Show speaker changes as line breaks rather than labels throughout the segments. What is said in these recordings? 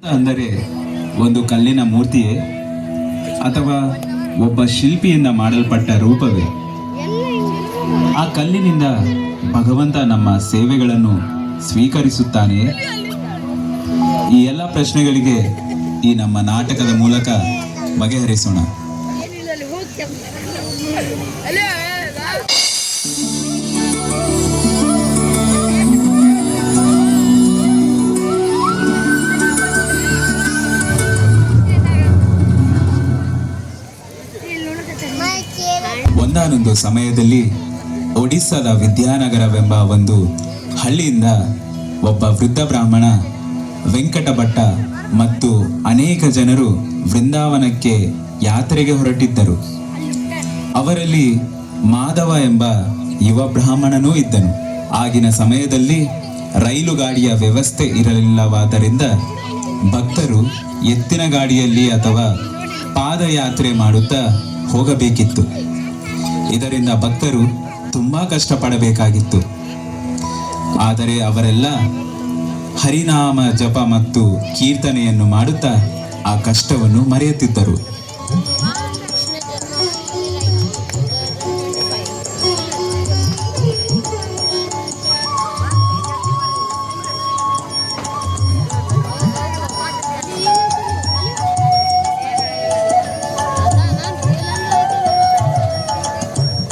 ಅಂದರೆ ಒಂದು ಕಲ್ಲಿನ ಮೂರ್ತಿಯೇ ಅಥವಾ ಒಬ್ಬ ಶಿಲ್ಪಿಯಿಂದ ಮಾಡಲ್ಪಟ್ಟ ರೂಪವೇ? ಆ ಕಲ್ಲಿನಿಂದ ಭಗವಂತ ನಮ್ಮ ಸೇವೆಗಳನ್ನು ಸ್ವೀಕರಿಸುತ್ತಾನೆಯೇ? ಈ ಎಲ್ಲ ಪ್ರಶ್ನೆಗಳಿಗೆ ಈ ನಮ್ಮ ನಾಟಕದ ಮೂಲಕ ಬಗೆಹರಿಸೋಣ. ಒಂದಾನೊಂದು ಸಮಯದಲ್ಲಿ ಒಡಿಸ್ಸಾದ ವಿದ್ಯಾನಗರವೆಂಬ ಒಂದು ಹಳ್ಳಿಯಿಂದ ಒಬ್ಬ ವೃದ್ಧ ಬ್ರಾಹ್ಮಣ, ವೆಂಕಟಭಟ್ಟ ಮತ್ತು ಅನೇಕ ಜನರು ವೃಂದಾವನಕ್ಕೆ ಯಾತ್ರೆಗೆ ಹೊರಟಿದ್ದರು. ಅವರಲ್ಲಿ ಮಾಧವ ಎಂಬ ಯುವ ಬ್ರಾಹ್ಮಣನೂ ಇದ್ದನು. ಆಗಿನ ಸಮಯದಲ್ಲಿ ರೈಲು ಗಾಡಿಯ ವ್ಯವಸ್ಥೆ ಇರಲಿಲ್ಲವಾದ್ದರಿಂದ ಭಕ್ತರು ಎತ್ತಿನ ಗಾಡಿಯಲ್ಲಿ ಅಥವಾ ಪಾದಯಾತ್ರೆ ಮಾಡುತ್ತಾ ಹೋಗಬೇಕಿತ್ತು. ಇದರಿಂದ ಭಕ್ತರು ತುಂಬಾ ಕಷ್ಟಪಡಬೇಕಾಗಿತ್ತು. ಆದರೆ ಅವರೆಲ್ಲ ಹರಿನಾಮ ಜಪ ಮತ್ತು ಕೀರ್ತನೆಯನ್ನು ಮಾಡುತ್ತಾ ಆ ಕಷ್ಟವನ್ನು ಮರೆಯುತ್ತಿದ್ದರು.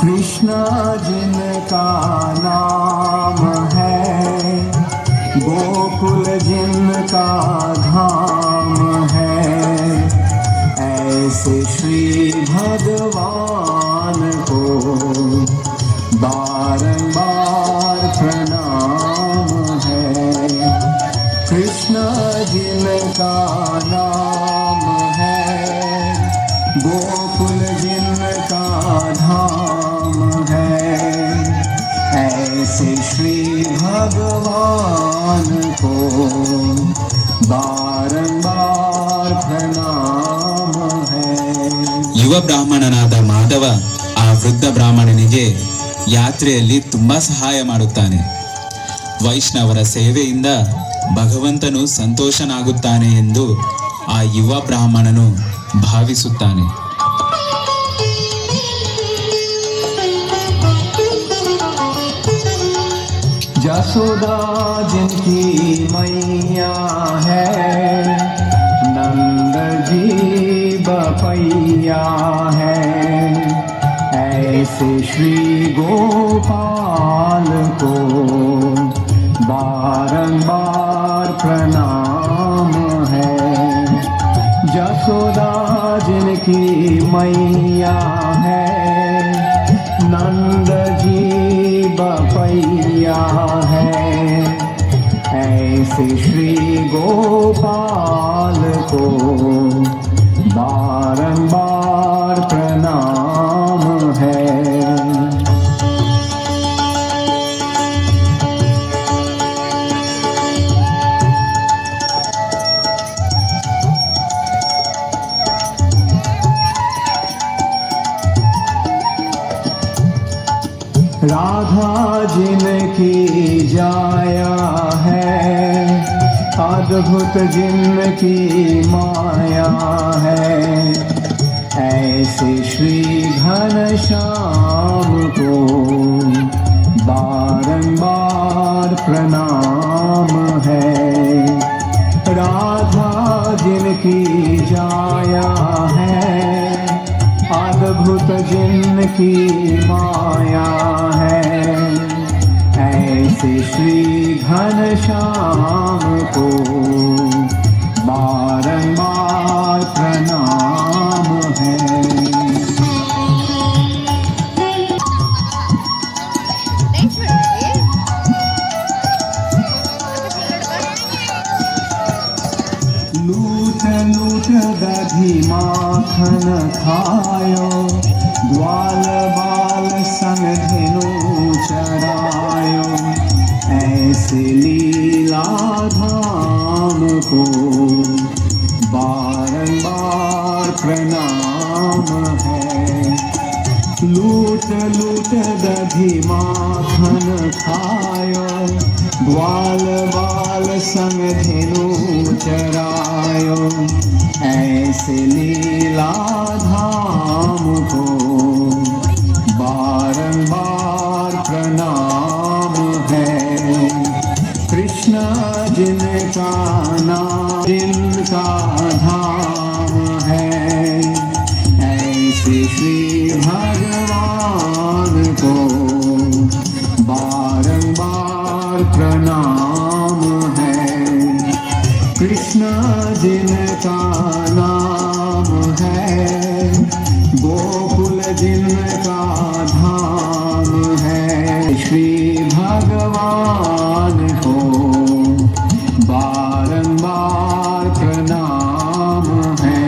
कृष्णा जिनका नाम है, गोकुल जिनका धाम है, ऐसे श्री भगवान को बारंबार प्रणाम है। कृष्णा जिनका नाम है, गोकुल जिनका धाम है, ऐसे श्री भगवान को बारंबार प्रणाम है।
ಯುವ ಬ್ರಾಹ್ಮಣನಾದ ಮಾಧವ ಆ ವೃದ್ಧ ಬ್ರಾಹ್ಮಣನಿಗೆ ಯಾತ್ರೆಯಲ್ಲಿ ತುಂಬಾ ಸಹಾಯ ಮಾಡುತ್ತಾನೆ. ವೈಷ್ಣವರ ಸೇವೆಯಿಂದ ಭಗವಂತನು ಸಂತೋಷನಾಗುತ್ತಾನೆ ಎಂದು ಆ ಯುವ ಬ್ರಾಹ್ಮಣನು ಭಾವಿಸುತ್ತಾನೆ.
जसोदा जिनकी मैया है, नंद जी बपैया है, ऐसे श्री गोपाल को बारंबार प्रणाम है। जसोदा जिनकी मैया है, नंद जी बपैया है, ऐसे श्री गोपाल को बारंबार प्रणाम है। राधा जिनकी जाया है, अद्भुत जिनकी माया है, ऐसे श्री घनश्याम को बारंबार प्रणाम है। राधा जिनकी जाया है, अद्भुत जिनकी माया है, ऐसे श्री घनश्याम को बारंबार प्रणाम है। लूट लूट दधी माखन खायो, ग्वाल बाल संग धेनु चरायो, ऐसे लीला धाम को बारंबार प्रणाम है। लूट लूट दधी माखन खायो, ग्वाल बाल संग धेनु चरायो, आयो ऐसे लीला धाम को बारंबार प्रणाम है। कृष्ण जिनका नाम जिनका धाम है, ऐसे श्री भगवान को बारंबार प्रणाम है। कृष्ण जिनका नाम है, गोकुल जिनका धाम है, श्री भगवान को बारंबार प्रणाम है।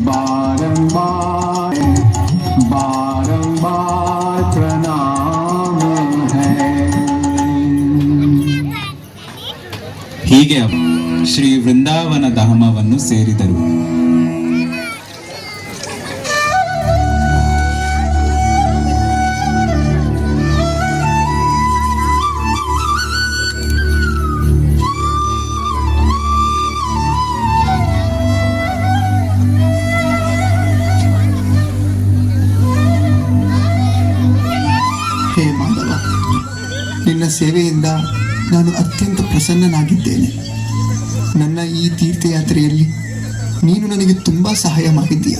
बारंबार बारंबार प्रणाम है।
ಹೀಗೆ ಶ್ರೀ ವೃಂದಾವನ ಧಾಮವನ್ನು ಸೇರಿದರು.
ಹೇ ಮಾಧವ, ನಿನ್ನ ಸೇವೆಯಿಂದ ನಾನು ಅತ್ಯಂತ ಪ್ರಸನ್ನನಾಗಿದ್ದೇನೆ. ನನ್ನ ಈ ತೀರ್ಥಯಾತ್ರೆಯಲ್ಲಿ ನೀನು ನನಗೆ ತುಂಬ ಸಹಾಯ ಮಾಡಿದ್ದೀಯ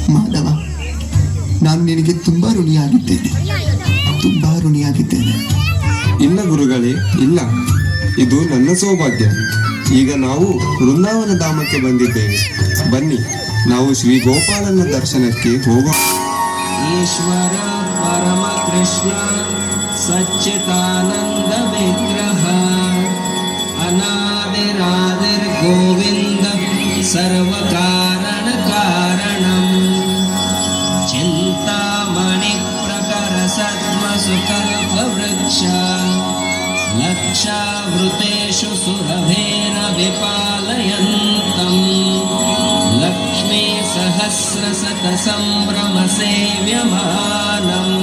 ಮಾಧವ. ನಾನು ನಿನಗೆ ತುಂಬ ಋಣಿಯಾಗಿದ್ದೇನೆ.
ಇಲ್ಲ ಗುರುಗಳೇ, ಇಲ್ಲ, ಇದು ನನ್ನ ಸೌಭಾಗ್ಯ. ಈಗ ನಾವು ವೃಂದಾವನ ಧಾಮಕ್ಕೆ ಬಂದಿದ್ದೇವೆ. ಬನ್ನಿ, ನಾವು ಶ್ರೀ ಗೋಪಾಲನ ದರ್ಶನಕ್ಕೆ ಹೋಗೋಣ.
ईश्वर परम कृष्ण सच्चिदानंद विग्रह अनादिरादिर गोविंद सर्व कारण कारणम चिंतामणि प्रकर सद्म सुकल्प वृक्ष लक्षावृतेषु सुरभेन विपालयन्तम् लक्ष्मी सहस्रशत संभ्रम सेव्यमानम्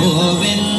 गोविन्दमादिपुरुषं